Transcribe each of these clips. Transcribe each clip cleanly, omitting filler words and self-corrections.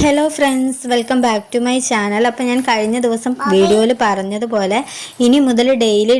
Hello friends, welcome back to my channel. അപ്പോൾ ഞാൻ കഴിഞ്ഞ ദിവസം വീഡിയോയിൽ പറഞ്ഞതുപോലെ ഇനി മുതൽ ഡെയിലി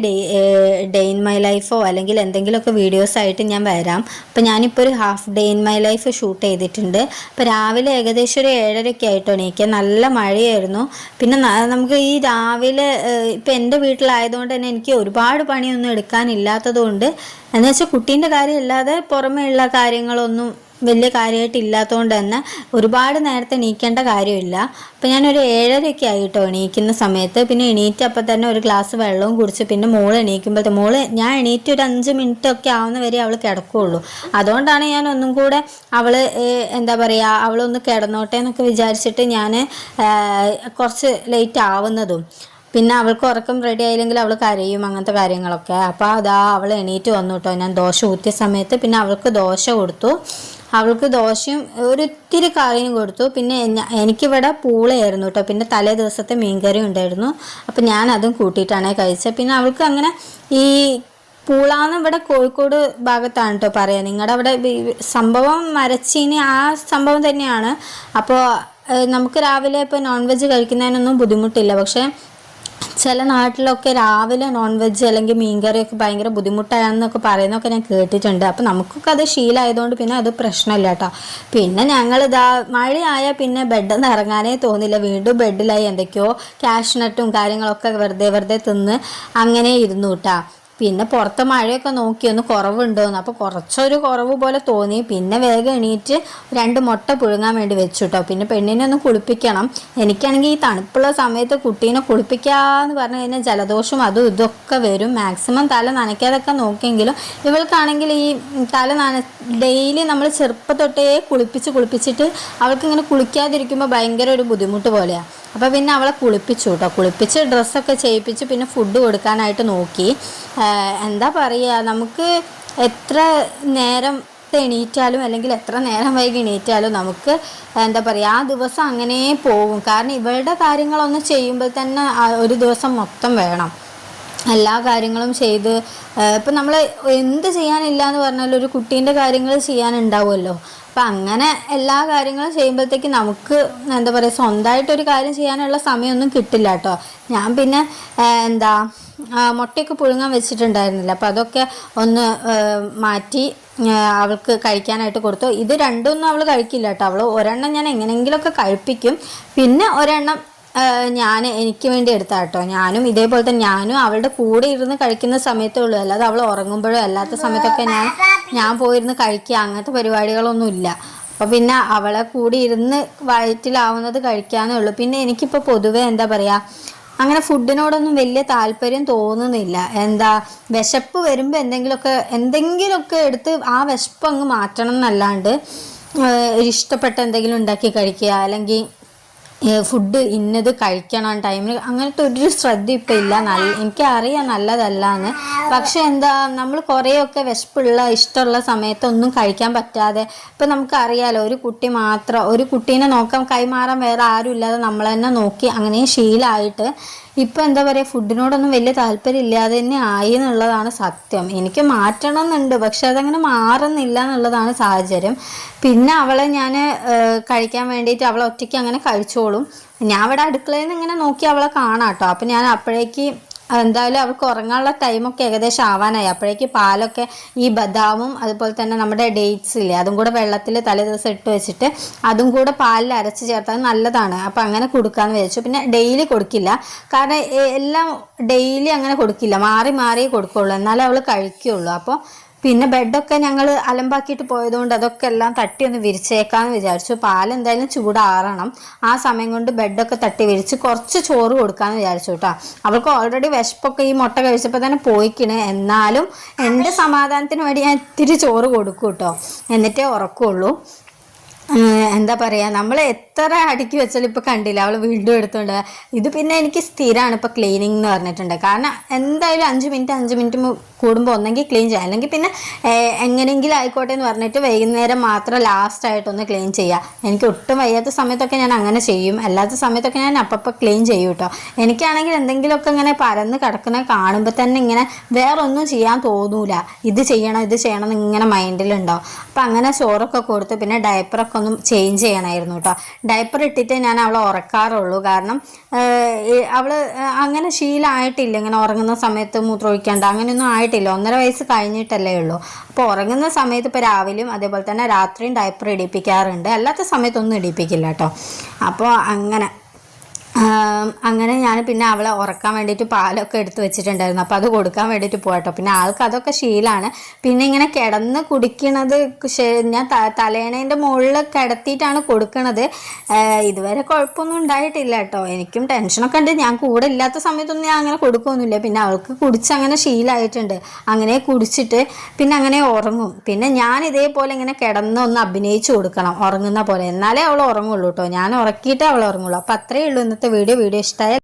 ഡേ ഇൻ മൈ ലൈഫോ അല്ലെങ്കിൽ എന്തെങ്കിലുമൊക്കെ വീഡിയോസ് ആയിട്ട് ഞാൻ വരാം. അപ്പോൾ ഞാനിപ്പോൾ ഒരു half day in my life shoot ചെയ്തിട്ടുണ്ട്. അപ്പോൾ രാവിലെ ഏകദേശം ഒരു 7:30 ആയിട്ടോ എണീക്കുക. നല്ല മഴയായിരുന്നു. പിന്നെ നമുക്ക് ഈ രാവിലെ ഇപ്പോൾ എൻ്റെ വീട്ടിലായതുകൊണ്ട് തന്നെ എനിക്ക് ഒരുപാട് പണിയൊന്നും എടുക്കാനില്ലാത്തതുകൊണ്ട്, എന്ന് വെച്ചാൽ കുട്ടീൻ്റെ കാര്യമല്ലാതെ പുറമേ ഉള്ള കാര്യങ്ങളൊന്നും വലിയ കാര്യമായിട്ട് ഇല്ലാത്തതുകൊണ്ട് തന്നെ ഒരുപാട് നേരത്തെ എണീക്കേണ്ട കാര്യമില്ല. അപ്പോൾ ഞാനൊരു 7:30 ആയിട്ടോ എണീക്കുന്ന സമയത്ത്. പിന്നെ എണീറ്റപ്പോൾ തന്നെ ഒരു ഗ്ലാസ് വെള്ളവും കുടിച്ച് പിന്നെ മോൾ എണീക്കുമ്പോഴത്തെ ഞാൻ എണീറ്റ് ഒരു 5 മിനിറ്റ് ഒക്കെ ആവുന്ന വരെ അവൾ കിടക്കുകയുള്ളൂ. അതുകൊണ്ടാണ് ഞാൻ ഒന്നും കൂടെ അവൾ എന്താ പറയുക, അവളൊന്ന് കിടന്നോട്ടെ എന്നൊക്കെ വിചാരിച്ചിട്ട് ഞാൻ കുറച്ച് ലേറ്റ് ആവുന്നതും. പിന്നെ അവൾക്ക് ഉറക്കം റെഡി ആയില്ലെങ്കിൽ അവൾ കരയും, അങ്ങനത്തെ കാര്യങ്ങളൊക്കെ. അപ്പോൾ അതാ അവൾ എണീറ്റ് വന്നു കേട്ടോ. ഞാൻ ദോശ ഊറ്റിയ സമയത്ത് പിന്നെ അവൾക്ക് ദോശ കൊടുത്തു. അവൾക്ക് ദോശയും ഒരിത്തിരി കറിയും കൊടുത്തു. പിന്നെ എനിക്കിവിടെ പൂളയായിരുന്നു കേട്ടോ. പിന്നെ തലേ ദിവസത്തെ മീൻകറി ഉണ്ടായിരുന്നു. അപ്പം ഞാൻ അതും കൂട്ടിയിട്ടാണ് കഴിച്ചത്. പിന്നെ അവൾക്ക് അങ്ങനെ ഈ പൂളാന്ന് ഇവിടെ കോഴിക്കോട് ഭാഗത്താണ് കേട്ടോ പറയാം. നിങ്ങളുടെ അവിടെ സംഭവം മരച്ചീനി ആ സംഭവം തന്നെയാണ്. അപ്പോൾ നമുക്ക് രാവിലെ ഇപ്പോൾ നോൺ വെജ് കഴിക്കുന്നതിനൊന്നും ബുദ്ധിമുട്ടില്ല. പക്ഷേ ചില നാട്ടിലൊക്കെ രാവിലെ നോൺ വെജ് അല്ലെങ്കിൽ മീൻകറിയൊക്കെ ഭയങ്കര ബുദ്ധിമുട്ടാണെന്നൊക്കെ പറയുന്നതൊക്കെ ഞാൻ കേട്ടിട്ടുണ്ട്. അപ്പോൾ നമുക്കൊക്കെ അത് ശീലമായതുകൊണ്ട് പിന്നെ അത് പ്രശ്നമില്ല കേട്ടോ. പിന്നെ ഞങ്ങളിതാ മഴയായാൽ പിന്നെ ബെഡിൽ നിന്ന് ഇറങ്ങാനേ തോന്നില്ല. വീണ്ടും ബെഡിലായി എന്തൊക്കെയോ കാഷ്നട്ടും കാര്യങ്ങളൊക്കെ വെറുതെ തിന്ന് അങ്ങനെ ഇരുന്നു കേട്ടോ. പിന്നെ പുറത്ത് മഴയൊക്കെ നോക്കി ഒന്ന് കുറവുണ്ടോയെന്ന്. അപ്പോൾ കുറച്ചൊരു കുറവ് പോലെ തോന്നി. പിന്നെ വേഗം എണീറ്റ് 2 മുട്ട പുഴുങ്ങാൻ വേണ്ടി വെച്ചു കേട്ടോ. പിന്നെ പെണ്ണിനെ ഒന്ന് കുളിപ്പിക്കണം. എനിക്കാണെങ്കിൽ ഈ തണുപ്പുള്ള സമയത്ത് കുട്ടീനെ കുളിപ്പിക്കാമെന്ന് പറഞ്ഞു കഴിഞ്ഞാൽ ജലദോഷം അതും ഇതൊക്കെ വരും. മാക്സിമം തല നനയ്ക്കാതൊക്കെ നോക്കിയെങ്കിലും ഇവൾക്കാണെങ്കിൽ ഈ ഡെയിലി നമ്മൾ ചെറുപ്പം തൊട്ടേ കുളിപ്പിച്ചിട്ട് അവൾക്കിങ്ങനെ കുളിക്കാതിരിക്കുമ്പോൾ ഭയങ്കര ഒരു ബുദ്ധിമുട്ട് പോലെയാണ്. അപ്പോൾ പിന്നെ അവളെ കുളിപ്പിച്ചു കേട്ടോ. കുളിപ്പിച്ച് ഡ്രസ്സൊക്കെ ചെയ്യിപ്പിച്ച് പിന്നെ ഫുഡ് കൊടുക്കാനായിട്ട് നോക്കി. എന്താ പറയുക, നമുക്ക് എത്ര നേരം എണീറ്റാലും അല്ലെങ്കിൽ എത്ര നേരം വൈകി എണീറ്റാലും നമുക്ക് എന്താ പറയുക ആ ദിവസം അങ്ങനെ പോകും. കാരണം ഇവളുടെ കാര്യങ്ങളൊന്ന് ചെയ്യുമ്പോൾ തന്നെ ഒരു ദിവസം മൊത്തം വേണം. എല്ലാ കാര്യങ്ങളും ചെയ്ത് ഇപ്പം നമ്മൾ എന്ത് ചെയ്യാനില്ല എന്ന് പറഞ്ഞാലും ഒരു കുട്ടീൻ്റെ കാര്യങ്ങൾ ചെയ്യാനുണ്ടാവുമല്ലോ. അപ്പം അങ്ങനെ എല്ലാ കാര്യങ്ങളും ചെയ്യുമ്പോഴത്തേക്ക് നമുക്ക് എന്താ പറയുക സ്വന്തമായിട്ടൊരു കാര്യം ചെയ്യാനുള്ള സമയമൊന്നും കിട്ടില്ല കേട്ടോ. ഞാൻ പിന്നെ മുട്ടയൊക്കെ പുഴുങ്ങാൻ വെച്ചിട്ടുണ്ടായിരുന്നില്ല. അപ്പോൾ അതൊക്കെ ഒന്ന് മാറ്റി അവൾക്ക് കഴിക്കാനായിട്ട് കൊടുത്തു. ഇത് രണ്ടൊന്നും അവൾ കഴിക്കില്ല കേട്ടോ. അവൾ ഒരെണ്ണം ഞാൻ എങ്ങനെയെങ്കിലുമൊക്കെ കഴിപ്പിക്കും. പിന്നെ ഒരെണ്ണം എനിക്ക് വേണ്ടി എടുത്താ കേട്ടോ. ഞാനും ഇതേപോലെ തന്നെ ഞാനും അവളുടെ കൂടെ ഇരുന്ന് കഴിക്കുന്ന സമയത്തേ ഉള്ളൂ. അല്ലാതെ അവൾ ഉറങ്ങുമ്പോഴോ അല്ലാത്ത സമയത്തൊക്കെ ഞാൻ പോയിരുന്ന് കഴിക്കുക അങ്ങനത്തെ പരിപാടികളൊന്നും ഇല്ല. അപ്പോൾ പിന്നെ അവളെ കൂടി ഇരുന്ന് വയറ്റിലാവുന്നത് കഴിക്കാനേ ഉള്ളൂ. പിന്നെ എനിക്കിപ്പോൾ പൊതുവേ എന്താ പറയുക അങ്ങനെ ഫുഡിനോടൊന്നും വലിയ താല്പര്യം തോന്നുന്നില്ല. വിശപ്പ് വരുമ്പോൾ എന്തെങ്കിലുമൊക്കെ എടുത്ത് ആ വിശപ്പ് അങ്ങ് മാറ്റണം എന്നല്ലാണ്ട് ഇഷ്ടപ്പെട്ട എന്തെങ്കിലും ഉണ്ടാക്കി കഴിക്കുക അല്ലെങ്കിൽ ഫുഡ് ഇന്നത് കഴിക്കണം ടൈമിൽ അങ്ങനത്തെ ഒരു ശ്രദ്ധ ഇപ്പം ഇല്ല. എനിക്കറിയാം നല്ലതല്ല എന്ന്. പക്ഷെ നമ്മൾ കുറേയൊക്കെ വിശപ്പുള്ള ഇഷ്ടമുള്ള സമയത്തൊന്നും കഴിക്കാൻ പറ്റാതെ ഇപ്പം നമുക്കറിയാലോ ഒരു കുട്ടീനെ നോക്കാൻ കൈമാറാൻ വേറെ ആരും ഇല്ലാതെ നമ്മൾ തന്നെ നോക്കി അങ്ങനെ ശീലമായിട്ട് ഇപ്പം എന്താ പറയുക ഫുഡിനോടൊന്നും വലിയ താല്പര്യം ഇല്ലാതെ തന്നെ ആയി എന്നുള്ളതാണ് സത്യം. എനിക്ക് മാറ്റണം എന്നുണ്ട്, പക്ഷെ അതങ്ങനെ മാറുന്നില്ല എന്നുള്ളതാണ് സാഹചര്യം. പിന്നെ അവളെ ഞാൻ കഴിക്കാൻ വേണ്ടിയിട്ട് അവളെ ഒറ്റയ്ക്ക് അങ്ങനെ കഴിച്ചോളും. ഞാൻ അവിടെ അടുക്കളയിൽ നിന്ന് ഇങ്ങനെ നോക്കി അവളെ കാണാം കേട്ടോ. അപ്പം ഞാൻ അപ്പോഴേക്ക് എന്തായാലും അവൾക്ക് ഉറങ്ങാനുള്ള ടൈമൊക്കെ ഏകദേശം ആവാനായി. അപ്പോഴേക്ക് പാലൊക്കെ ഈ ബദാമും അതുപോലെ തന്നെ നമ്മുടെ ഡേറ്റ്സ് ഇല്ലേ അതും കൂടെ വെള്ളത്തിൽ തലേ ദിവസം ഇട്ട് വെച്ചിട്ട് അതും കൂടെ പാലിൽ അരച്ച് ചേർത്താൽ നല്ലതാണ്. അപ്പം അങ്ങനെ കൊടുക്കാമെന്ന് വിചാരിച്ചു. പിന്നെ ഡെയിലി കൊടുക്കില്ല, കാരണം എല്ലാം ഡെയിലി അങ്ങനെ കൊടുക്കില്ല, മാറി മാറി കൊടുക്കുള്ളൂ, എന്നാലേ അവൾ കഴിക്കുകയുള്ളൂ. അപ്പോൾ പിന്നെ ബെഡൊക്കെ ഞങ്ങൾ അലമ്പാക്കിയിട്ട് പോയതുകൊണ്ട് അതൊക്കെ എല്ലാം തട്ടി ഒന്ന് വിരിച്ചേക്കാമെന്ന് വിചാരിച്ചു. പാലെന്തായാലും ചൂടാറണം. ആ സമയം കൊണ്ട് ബെഡൊക്കെ തട്ടി വിരിച്ച് കുറച്ച് ചോറ് കൊടുക്കാമെന്ന് വിചാരിച്ചു കേട്ടോ. അവൾക്ക് ഓൾറെഡി വിശപ്പൊക്കെ ഈ മുട്ട കഴിച്ചപ്പോൾ തന്നെ പോയിക്കണ്. എന്നാലും എൻ്റെ സമാധാനത്തിന് വേണ്ടി ഞാൻ ഇത്തിരി ചോറ് കൊടുക്കും കേട്ടോ, എന്നിട്ടേ ഉറക്കുള്ളൂ. എന്താ പറയുക നമ്മൾ എത്ര അടുക്കി വെച്ചാലും ഇപ്പോൾ കണ്ടില്ല അവൾ വീണ്ടും എടുത്തുകൊണ്ട്. ഇത് പിന്നെ എനിക്ക് സ്ഥിരമാണ് ഇപ്പോൾ ക്ലീനിങ് എന്ന് പറഞ്ഞിട്ടുണ്ട്. കാരണം എന്തായാലും 5 മിനിറ്റ് കൂടുമ്പോൾ ഒന്നെങ്കിൽ ക്ലീൻ ചെയ്യാം, അല്ലെങ്കിൽ പിന്നെ എങ്ങനെയെങ്കിലും ആയിക്കോട്ടെ എന്ന് പറഞ്ഞിട്ട് വൈകുന്നേരം മാത്രം ലാസ്റ്റായിട്ടൊന്ന് ക്ലീൻ ചെയ്യുക. എനിക്ക് ഒട്ടും വയ്യാത്ത സമയത്തൊക്കെ ഞാൻ അങ്ങനെ ചെയ്യും, അല്ലാത്ത സമയത്തൊക്കെ ഞാൻ അപ്പം ക്ലീൻ ചെയ്യും കേട്ടോ. എനിക്കാണെങ്കിൽ എന്തെങ്കിലുമൊക്കെ ഇങ്ങനെ പരന്ന് കിടക്കുന്ന കാണുമ്പോൾ തന്നെ ഇങ്ങനെ വേറൊന്നും ചെയ്യാൻ തോന്നൂല. ഇത് ചെയ്യണം എന്ന് ഇങ്ങനെ മൈൻഡിലുണ്ടാവും. അപ്പം അങ്ങനെ ചോറൊക്കെ കൊടുത്ത് പിന്നെ ഡയപ്പറൊക്കെ ഒന്ന് ചേഞ്ച് ചെയ്യണമായിരുന്നു കേട്ടോ. ഡയപ്പർ ഇട്ടിട്ട് ഞാൻ അവളെ ഉറക്കാറുള്ളൂ. കാരണം അവൾ അങ്ങനെ ശീലമായിട്ടില്ല, ഇങ്ങനെ ഉറങ്ങുന്ന സമയത്ത് മൂത്രമൊഴിക്കാണ്ട് അങ്ങനെയൊന്നും ആയിട്ടില്ല. 1.5 വയസ്സ് കഴിഞ്ഞിട്ടല്ലേ ഉള്ളൂ. അപ്പോൾ ഉറങ്ങുന്ന സമയത്ത് ഇപ്പോൾ രാവിലെയും അതേപോലെ തന്നെ രാത്രിയും ഡയപ്പർ ഇടിപ്പിക്കാറുണ്ട്, അല്ലാത്ത സമയത്തൊന്നും ഇടിപ്പിക്കില്ല കേട്ടോ. അപ്പോൾ അങ്ങനെ ഞാൻ പിന്നെ അവളെ ഉറക്കാൻ വേണ്ടിയിട്ട് പാലൊക്കെ എടുത്ത് വെച്ചിട്ടുണ്ടായിരുന്നു. അപ്പോൾ അത് കൊടുക്കാൻ വേണ്ടിയിട്ട് പോകട്ടോ. പിന്നെ ആൾക്ക് അതൊക്കെ ശീലമാണ്. പിന്നെ ഇങ്ങനെ കിടന്ന് കുടിക്കണത് ഞാൻ തലേണേൻ്റെ മുകളിൽ കിടത്തിയിട്ടാണ് കൊടുക്കണത്. ഇതുവരെ കുഴപ്പമൊന്നും ഉണ്ടായിട്ടില്ല കേട്ടോ. എനിക്കും ടെൻഷനൊക്കെ ഉണ്ട്. ഞാൻ കൂടെ ഇല്ലാത്ത സമയത്തൊന്നും ഞാൻ അങ്ങനെ കൊടുക്കുകയൊന്നുമില്ല. പിന്നെ അവൾക്ക് കുടിച്ച് അങ്ങനെ ശീലമായിട്ടുണ്ട്. അങ്ങനെ കുടിച്ചിട്ട് പിന്നെ അങ്ങനെ ഉറങ്ങും. പിന്നെ ഞാൻ ഇതേപോലെ ഇങ്ങനെ കിടന്ന് ഒന്ന് അഭിനയിച്ച് കൊടുക്കണം ഉറങ്ങുന്ന പോലെ, എന്നാലേ അവൾ ഉറങ്ങുള്ളൂ കേട്ടോ. ഞാൻ ഉറക്കിയിട്ടേ അവൾ ഉറങ്ങുള്ളൂ. അപ്പോൾ അത്രയേ ഉള്ളൂ ഇന്നത്തെ വീഡിയോ ഇഷ്ടമായ